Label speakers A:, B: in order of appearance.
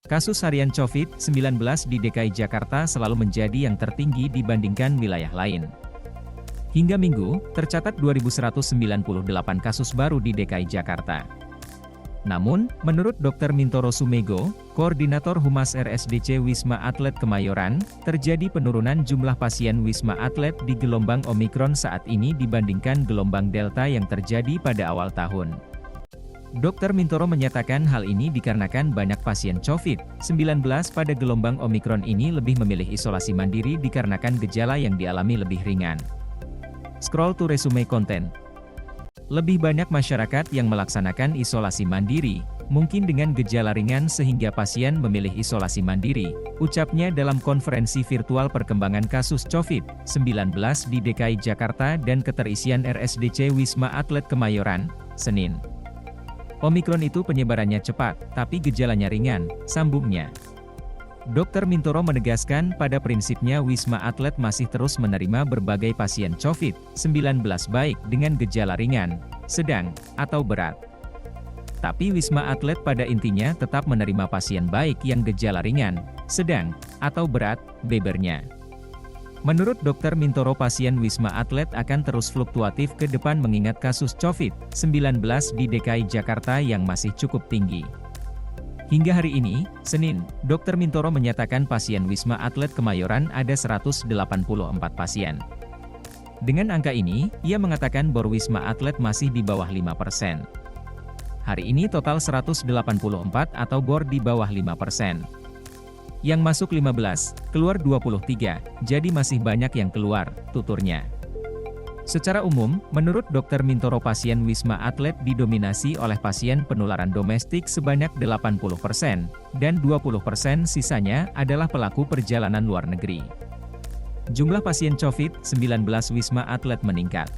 A: Kasus harian COVID-19 di DKI Jakarta selalu menjadi yang tertinggi dibandingkan wilayah lain. Hingga Minggu, tercatat 2.198 kasus baru di DKI Jakarta. Namun, menurut Dr. Mintoro Sumego, Koordinator Humas RSDC Wisma Atlet Kemayoran, terjadi penurunan jumlah pasien Wisma Atlet di gelombang Omikron saat ini dibandingkan gelombang Delta yang terjadi pada awal tahun. Dr. Mintoro menyatakan hal ini dikarenakan banyak pasien COVID-19 pada gelombang Omikron ini lebih memilih isolasi mandiri dikarenakan gejala yang dialami lebih ringan. Scroll to resume konten. Lebih banyak masyarakat yang melaksanakan isolasi mandiri, mungkin dengan gejala ringan sehingga pasien memilih isolasi mandiri, ucapnya dalam konferensi virtual perkembangan kasus COVID-19 di DKI Jakarta dan keterisian RSDC Wisma Atlet Kemayoran, Senin. Omikron itu penyebarannya cepat, tapi gejalanya ringan, sambungnya. Dr. Mintoro menegaskan pada prinsipnya Wisma Atlet masih terus menerima berbagai pasien COVID-19 baik dengan gejala ringan, sedang, atau berat. Tapi Wisma Atlet pada intinya tetap menerima pasien baik yang gejala ringan, sedang, atau berat, bebernya. Menurut Dr. Mintoro pasien Wisma Atlet akan terus fluktuatif ke depan mengingat kasus COVID-19 di DKI Jakarta yang masih cukup tinggi. Hingga hari ini, Senin, Dr. Mintoro menyatakan pasien Wisma Atlet Kemayoran ada 184 pasien. Dengan angka ini, ia mengatakan bor Wisma Atlet masih di bawah 5%. Hari ini total 184 atau bor di bawah 5%. Yang masuk 15, keluar 23, jadi masih banyak yang keluar, tuturnya. Secara umum, menurut Dr. Mintoro pasien Wisma Atlet didominasi oleh pasien penularan domestik sebanyak 80%, dan 20% sisanya adalah pelaku perjalanan luar negeri. Jumlah pasien COVID-19 Wisma Atlet meningkat.